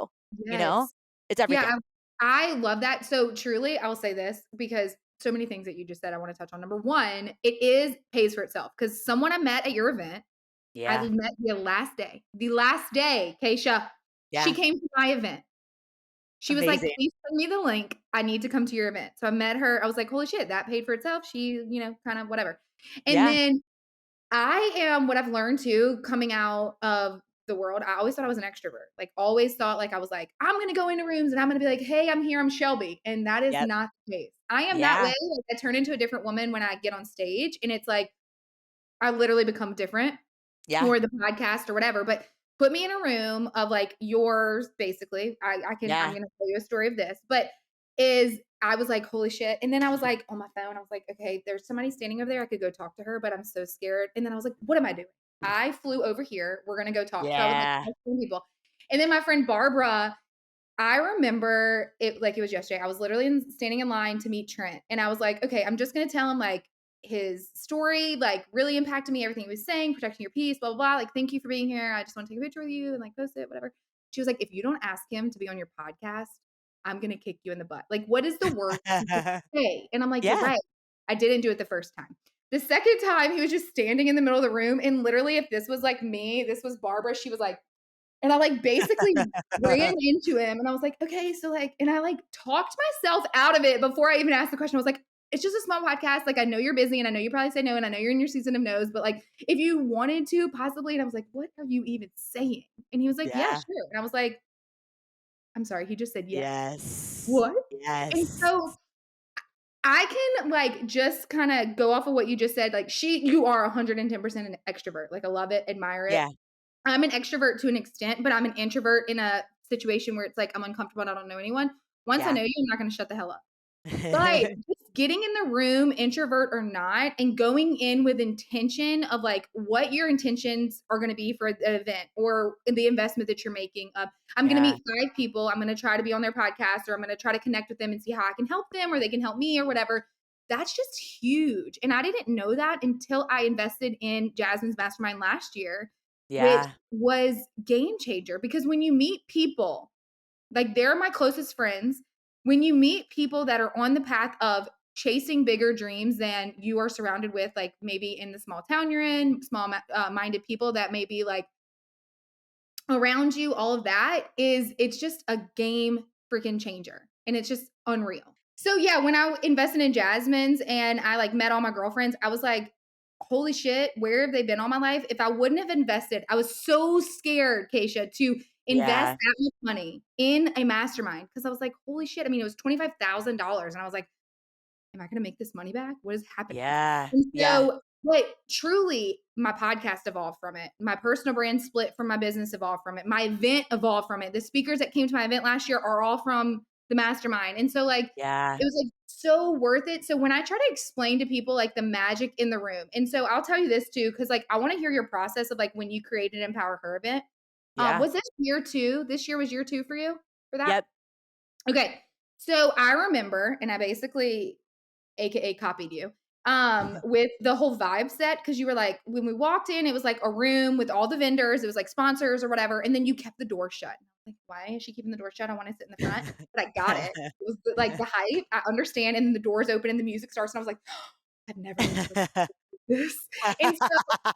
You know, Yes. it's Yeah, everything. I love that. So truly, I will say this because so many things that you just said I want to touch on. Number one, it is pays for itself because someone I met at your event, I Yeah. met the last day, Kacia, she Yeah. came to my event. She was like, Amazing. please send me the link. I need to come to your event. So I met her. I was like, holy shit, that paid for itself. She, kind of whatever. And Yeah. then I am what I've learned too coming out of the world. I always thought I was an extrovert. Like always thought like I was like, I'm gonna go into rooms and I'm gonna be like, hey, I'm here, I'm Shelby. And that is Yep. not the case. I am that way. Yeah. Like, I turn into a different woman when I get on stage. And it's like I literally become different Yeah. or the podcast or whatever. But put me in a room of like yours, basically. I'm Yeah. gonna tell you a story of this, but is I was like, holy shit. And then I was like on my phone, I was like, okay, there's somebody standing over there. I could go talk to her, but I'm so scared. And then I was like, what am I doing? I flew over here. We're gonna go talk. So I was like, Yeah. texting people. And then my friend Barbara, I remember it like it was yesterday. I was literally standing in line to meet Trent, and I was like, okay, I'm just gonna tell him like his story, like really impacted me, everything he was saying, protecting your peace, blah, blah, blah. Like, thank you for being here. I just want to take a picture with you and like post it, whatever. She was like, if you don't ask him to be on your podcast, I'm going to kick you in the butt. Like, what is the worst you could say? And I'm like, you're Yeah. right. I didn't do it the first time. The second time, he was just standing in the middle of the room. And literally, if this was like me, this was Barbara, she was like, and I like basically ran into him and I was like, okay, so like, and I like talked myself out of it before I even asked the question. I was like, it's just a small podcast. Like, I know you're busy and I know you probably say no and I know you're in your season of no's, but like, if you wanted to possibly, and I was like, what are you even saying? And he was like, yeah, Yeah. sure. And I was like, I'm sorry. He just said yes. Yes. What? And Yes. so I can like just kind of go off of what you just said. Like, you are 110% an extrovert. Like, I love it, admire it. Yeah. I'm an extrovert to an extent, but I'm an introvert in a situation where it's like I'm uncomfortable and I don't know anyone. Once I Yeah. know you, I'm not gonna shut the hell up. But just getting in the room, introvert or not, and going in with intention of like what your intentions are gonna be for the event or the investment that you're making. I'm gonna Yeah. meet 5 people. I'm gonna try to be on their podcast or I'm gonna try to connect with them and see how I can help them or they can help me or whatever. That's just huge. And I didn't know that until I invested in Jasmine's mastermind last year, which Yeah. was game changer because when you meet people, like they're my closest friends, when you meet people that are on the path of chasing bigger dreams than you are surrounded with, like maybe in the small town you're in, small minded people that may be like around you, all of that it's just a game freaking changer. And it's just unreal. So yeah, when I invested in Jasmine's and I like met all my girlfriends, I was like, holy shit, where have they been all my life? If I wouldn't have invested, I was so scared, Kacia, to invest Yeah. that much money in a mastermind because I was like, holy shit. I mean, it was $25,000. And I was like, am I going to make this money back? What is happening? Yeah. And Yeah. so, but truly, my podcast evolved from it. My personal brand split from my business evolved from it. My event evolved from it. The speakers that came to my event last year are all from the mastermind. And so, like, Yeah. it was like so worth it. So when I try to explain to people like the magic in the room, and so I'll tell you this too, because like I want to hear your process of like when you created Empower Her event. Yeah. Was this year 2? This year was year 2 for you for that? Yep. Okay. So I remember, and I basically AKA copied you, with the whole vibe set because you were like, when we walked in, it was like a room with all the vendors, it was like sponsors or whatever, and then you kept the door shut. Like, why is she keeping the door shut? I want to sit in the front, but I got it. It was like the hype. I understand, and then the doors open and the music starts, and I was like, I've never been to this. And so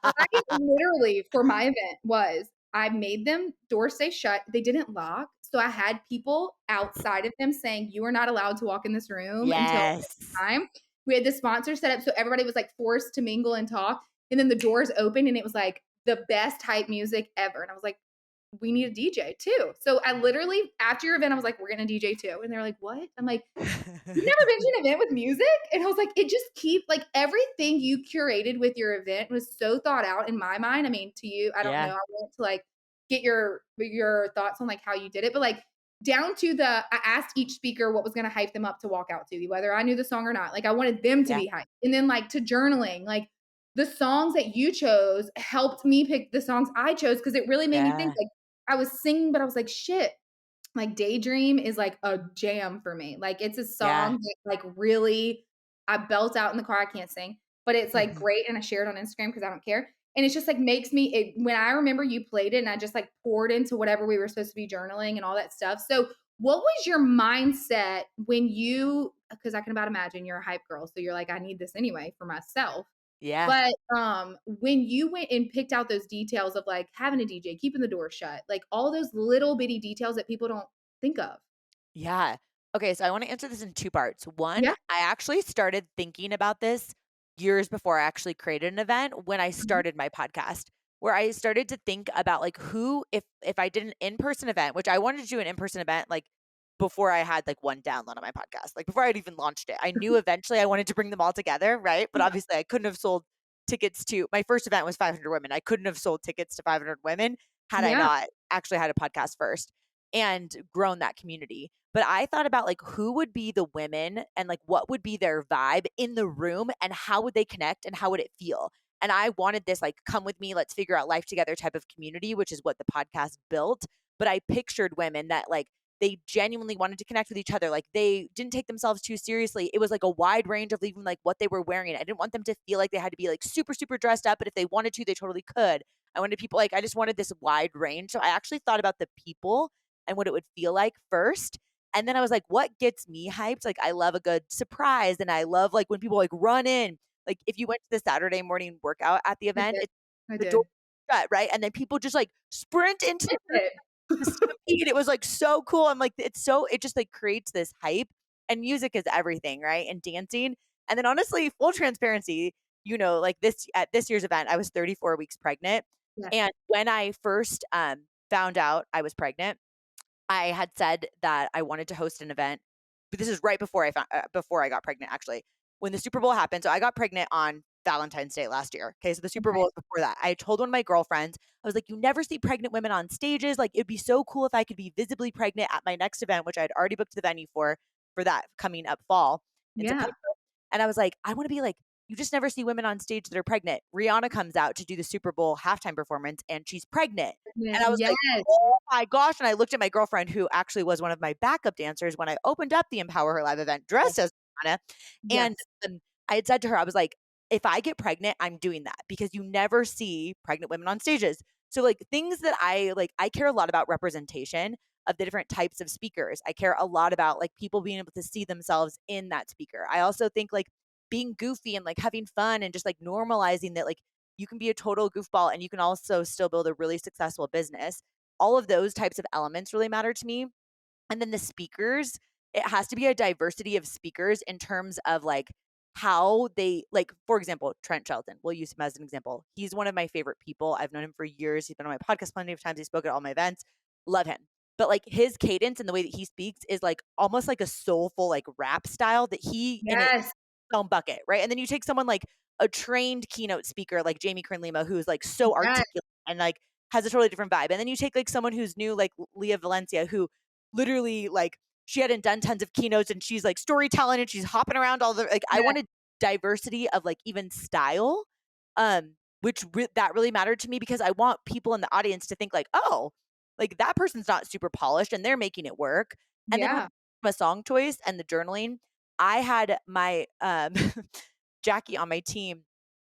I literally for my event was I made them doors stay shut. They didn't lock. So I had people outside of them saying, you are not allowed to walk in this room until Yes. time. We had the sponsor set up so everybody was like forced to mingle and talk. And then the doors opened and it was like the best hype music ever. And I was like, we need a DJ too. So I literally, after your event, I was like, we're going to DJ too. And they're like, what? I'm like, you've never been to an event with music? And I was like, it just like everything you curated with your event was so thought out in my mind. I mean, to you, I don't know. Yeah. I want to like get your thoughts on like how you did it, but like down to I asked each speaker what was going to hype them up to walk out to, whether I knew the song or not. Like I wanted them to Yeah. be hyped. And then like to journaling, like the songs that you chose helped me pick the songs I chose because it really made me think Yeah. like I was singing, but I was like, shit, like Daydream is like a jam for me. Like it's a Yeah. song that like really I belt out in the car. I can't sing, but it's like great. And I share it on Instagram because I don't care. And it's just like makes me when I remember you played it and I just like poured into whatever we were supposed to be journaling and all that stuff. So what was your mindset when you because I can about imagine you're a hype girl. So you're like, I need this anyway for myself. Yeah. But when you went and picked out those details of like having a DJ, keeping the door shut, like all those little bitty details that people don't think of. Yeah. Okay, so I want to answer this in 2 parts. One, Yeah. I actually started thinking about this years before I actually created an event when I Mhm. started my podcast, where I started to think about like who if I did an in-person event, which I wanted to do an in-person event like before I had like one download on my podcast, like before I'd even launched it. I knew eventually I wanted to bring them all together, right? But Yeah. obviously I couldn't have sold tickets to my first event was 500 women. I couldn't have sold tickets to 500 women had I Yeah. not actually had a podcast first and grown that community. But I thought about like who would be the women and like what would be their vibe in the room and how would they connect and how would it feel? And I wanted this like come with me, let's figure out life together type of community, which is what the podcast built. But I pictured women that like they genuinely wanted to connect with each other. Like they didn't take themselves too seriously. It was like a wide range of even like what they were wearing. I didn't want them to feel like they had to be like super, super dressed up, but if they wanted to, they totally could. I wanted people like, I just wanted this wide range. So I actually thought about the people and what it would feel like first. And then I was like, what gets me hyped? Like, I love a good surprise. And I love like when people like run in, like if you went to the Saturday morning workout at the I event, did. it's I the door did. shut, right? And then people just like sprint into Did the it. the stampede. It was like so cool. I'm like, it's so, it just like creates this hype, and music is everything, right? And dancing. And then honestly, full transparency, like this at this year's event, I was 34 weeks pregnant. Yes. And when I first found out I was pregnant, I had said that I wanted to host an event, but this is right before I got pregnant, actually. When the Super Bowl happened, so I got pregnant on Valentine's Day last year. Okay, so the Super Bowl Okay. was before that. I told one of my girlfriends, I was like, "You never see pregnant women on stages. Like, it'd be so cool if I could be visibly pregnant at my next event, which I'd already booked the venue for that coming up fall in Yeah. September." And I was like, "I want to be like." You just never see women on stage that are pregnant. Rihanna comes out to do the Super Bowl halftime performance and she's pregnant. And I was like, Yes. "Oh my gosh." And I looked at my girlfriend, who actually was one of my backup dancers when I opened up the Empower Her live event, Yes. dressed as Rihanna. And Yes. I had said to her, I was like, if I get pregnant, I'm doing that, because you never see pregnant women on stages. So like things that I care a lot about representation of the different types of speakers. I care a lot about like people being able to see themselves in that speaker. I also think like being goofy and like having fun and just like normalizing that like you can be a total goofball and you can also still build a really successful business. All of those types of elements really matter to me. And then the speakers, it has to be a diversity of speakers in terms of like how they, like, for example, Trent Shelton, we'll use him as an example. He's one of my favorite people. I've known him for years. He's been on my podcast plenty of times. He spoke at all my events. Love him. But like his cadence and the way that he speaks is like almost like a soulful like rap style that he in it Yes. own bucket, right? And then you take someone like a trained keynote speaker like Jamie Kern Lima, who's like so Yes. articulate and like has a totally different vibe. And then you take like someone who's new, like Leah Valencia, who literally like she hadn't done tons of keynotes and she's like storytelling and she's hopping around all the like I Yes. wanted diversity of like even style, that really mattered to me, because I want people in the audience to think like, oh, like that person's not super polished and they're making it work. And then when Yeah. a song choice and the journaling, I had my Jackie on my team.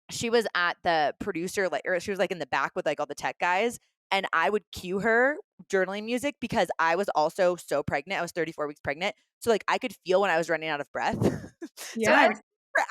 She was at the producer, like, or she was like in the back with like all the tech guys. And I would cue her journaling music because I was also so pregnant. I was 34 weeks pregnant. So like I could feel when I was running out of breath. So Yes.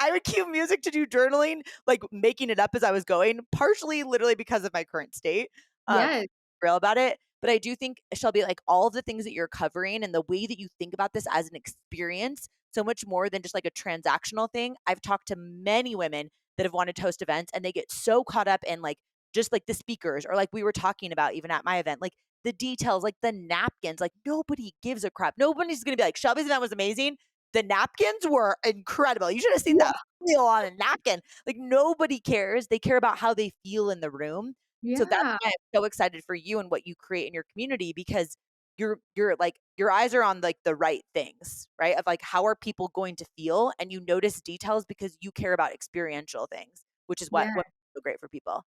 I would cue music to do journaling, like making it up as I was going, partially literally because of my current state. Yes. Real about it. But I do think, Shelby, like all of the things that you're covering and the way that you think about this as an experience, so much more than just like a transactional thing. I've talked to many women that have wanted to host events and they get so caught up in like just like the speakers, or like we were talking about even at my event, like the details, like the napkins, like nobody gives a crap. Nobody's going to be like, Shelby's event was amazing. The napkins were incredible. You should have seen Yeah. that feel on a napkin. Like nobody cares. They care about how they feel in the room. So that's Yeah. why I'm so excited for you and what you create in your community, because you're like your eyes are on like the right things, right? Of like how are people going to feel, and you notice details because you care about experiential things, which is what Yeah. what's so great for people.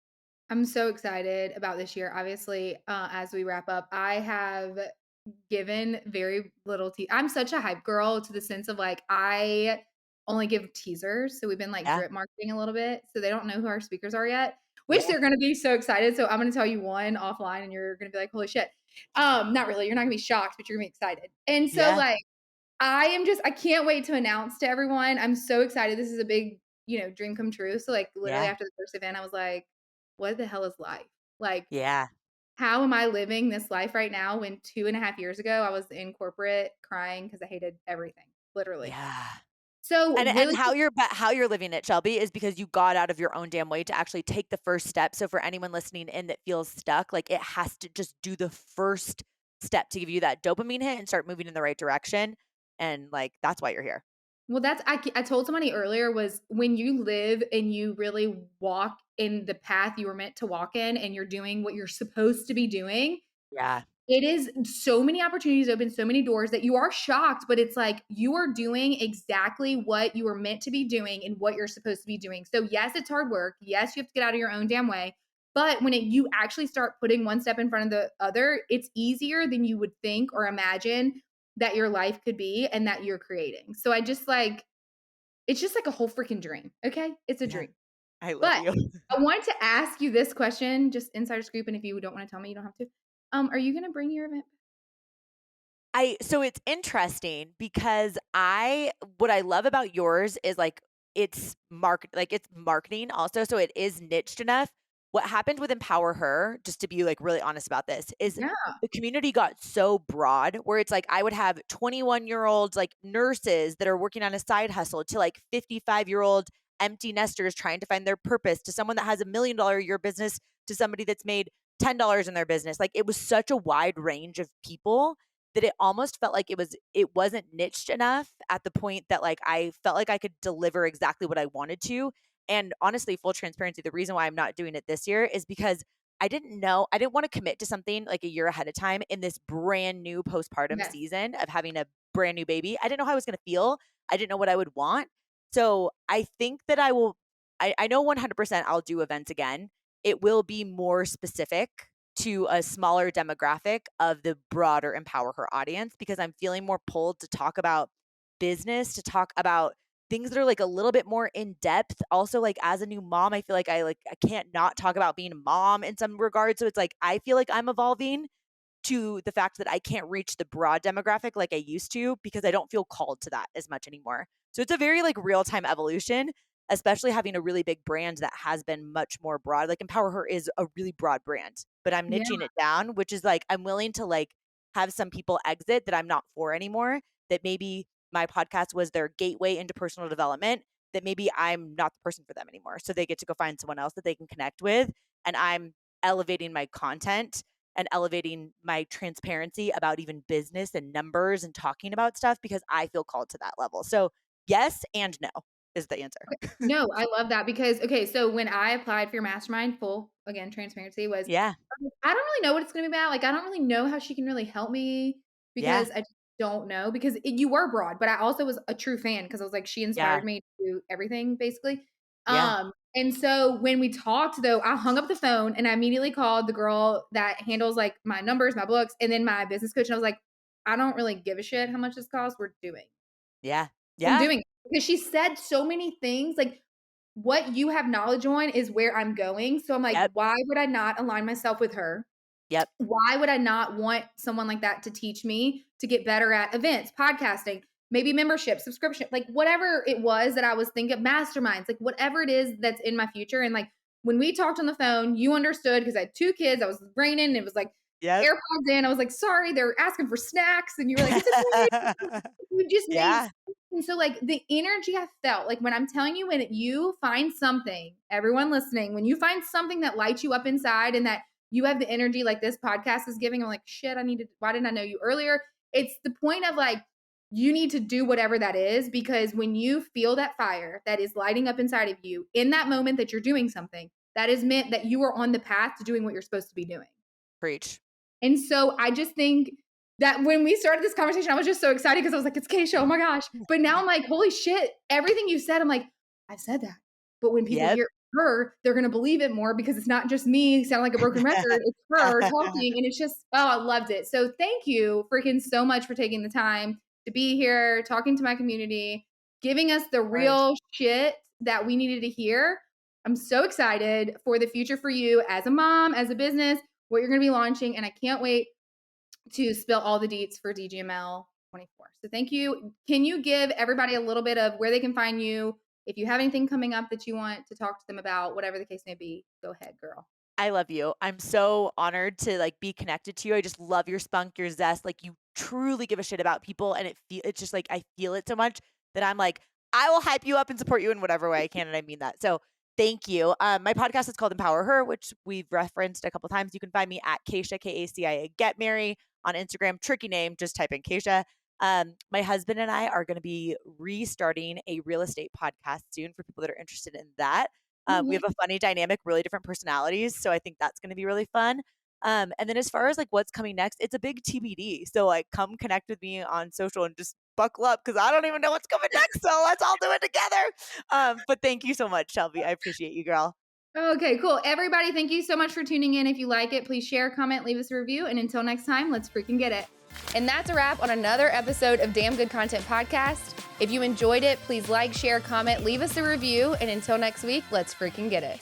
I'm so excited about this year. Obviously, as we wrap up, I have given very little I'm such a hype girl, to the sense of like I only give teasers. So we've been like Yeah. drip marketing a little bit. So they don't know who our speakers are yet, which Yeah. they're gonna be so excited. So I'm gonna tell you one offline and you're gonna be like, holy shit. Not really, you're not gonna be shocked, but you're gonna be excited. And so Yeah. like I can't wait to announce to everyone. I'm so excited. This is a big, dream come true. So like literally Yeah. after the first event, I was like, what the hell is life? Like, Yeah. how am I living this life right now when 2.5 years ago I was in corporate crying because I hated everything, literally. Yeah. So And really, how you're living it, Shelby, is because you got out of your own damn way to actually take the first step. So for anyone listening in that feels stuck, like it has to just do the first step to give you that dopamine hit and start moving in the right direction. And like that's why you're here. well, I told somebody earlier, was when you live and you really walk in the path you were meant to walk in and you're doing what you're supposed to be doing. Yeah. It is so many opportunities open, so many doors that you are shocked, but it's like you are doing exactly what you were meant to be doing and what you're supposed to be doing. So yes, it's hard work. Yes, you have to get out of your own damn way. But when you actually start putting one step in front of the other, it's easier than you would think or imagine that your life could be and that you're creating. So I just like, it's just like a whole freaking dream. Okay. It's a Yeah. dream. I love But you. I wanted to ask you this question, just insider scoop, and if you don't wanna tell me, you don't have to. Are you gonna bring your event? So it's interesting because what I love about yours is like it's marketing also, so it is niched enough. What happened with Empower Her, just to be like really honest about this, is Yeah. the community got so broad where it's like I would have 21-year-olds like nurses that are working on a side hustle to like 55-year-old empty nesters trying to find their purpose to someone that has $1 million a year business to somebody that's made $10 in their business. Like it was such a wide range of people that it almost felt like it wasn't niched enough at the point that like I felt like I could deliver exactly what I wanted to. And honestly, full transparency, the reason why I'm not doing it this year is because I didn't want to commit to something like a year ahead of time in this brand new postpartum Yes. season of having a brand new baby. I didn't know how I was going to feel. I didn't know what I would want. So I think that I know 100% I'll do events again. It will be more specific to a smaller demographic of the broader Empower Her audience because I'm feeling more pulled to talk about business, to talk about things that are like a little bit more in depth. Also, like as a new mom, I feel like I can't not talk about being a mom in some regards. So it's like I feel like I'm evolving to the fact that I can't reach the broad demographic like I used to because I don't feel called to that as much anymore. So it's a very like real-time evolution, especially having a really big brand that has been much more broad. Like EmpowerHER is a really broad brand, but I'm Yeah. niching it down, which is like I'm willing to like have some people exit that I'm not for anymore, that maybe my podcast was their gateway into personal development, that maybe I'm not the person for them anymore. So they get to go find someone else that they can connect with. And I'm elevating my content and elevating my transparency about even business and numbers and talking about stuff because I feel called to that level. So, yes and no is the answer. No, I love that because okay, so when I applied for your mastermind, full again, transparency was Yeah. I don't really know what it's gonna be about. Like, I don't really know how she can really help me Yeah. because I just don't know because you were broad, but I also was a true fan because I was like, she Yeah. inspired me to do everything basically. Yeah. And so when we talked though, I hung up the phone and I immediately called the girl that handles like my numbers, my books, and then my business coach. And I was like, I don't really give a shit how much this costs. We're doing. Yeah. I'm Yeah. doing it. Because she said so many things like what you have knowledge on is where I'm going. So I'm like, Yep. why would I not align myself with her? Yep. Why would I not want someone like that to teach me to get better at events, podcasting, maybe membership, subscription, like whatever it was that I was thinking, masterminds, like whatever it is that's in my future. And like when we talked on the phone, you understood because I had 2 kids. I was raining. And it was like Yep. AirPods in. I was like, sorry, they're asking for snacks. And you were like, it's okay. You just made Yeah. sense. And so like the energy I felt, like when I'm telling you, when you find something, everyone listening, when you find something that lights you up inside and that you have the energy like this podcast is giving, I'm like, shit, why didn't I know you earlier? It's the point of like, you need to do whatever that is because when you feel that fire that is lighting up inside of you in that moment that you're doing something, that is meant that you are on the path to doing what you're supposed to be doing. Preach. And so I just think that when we started this conversation, I was just so excited because I was like, it's Kacia, oh my gosh. But now I'm like, holy shit, everything you said, I'm like, I said that. But when people Yep. hear her, they're going to believe it more because it's not just me sounding like a broken record. It's her talking. And it's just, oh, I loved it. So thank you freaking so much for taking the time to be here, talking to my community, giving us the Of course. real shit that we needed to hear. I'm so excited for the future for you as a mom, as a business, what you're going to be launching. And I can't wait to spill all the deets for DGML 24. So thank you. Can you give everybody a little bit of where they can find you? If you have anything coming up that you want to talk to them about, whatever the case may be, go ahead, girl. I love you. I'm so honored to like be connected to you. I just love your spunk, your zest. Like you truly give a shit about people, and it's just like I feel it so much that I'm like I will hype you up and support you in whatever way I can, and I mean that. So thank you. My podcast is called Empower Her, which we've referenced a couple times. You can find me at Kacia Kacia Get Mary on Instagram. Tricky name, just type in Kacia. My husband and I are going to be restarting a real estate podcast soon for people that are interested in that. We have a funny dynamic, really different personalities. So I think that's going to be really fun. And then as far as like what's coming next, it's a big TBD. So like come connect with me on social and just buckle up because I don't even know what's coming next. So let's all do it together. But thank you so much, Shelby. I appreciate you, girl. Okay, cool. Everybody, thank you so much for tuning in. If you like it, please share, comment, leave us a review. And until next time, let's freaking get it. And that's a wrap on another episode of Damn Good Content Podcast. If you enjoyed it, please like, share, comment, leave us a review. And until next week, let's freaking get it.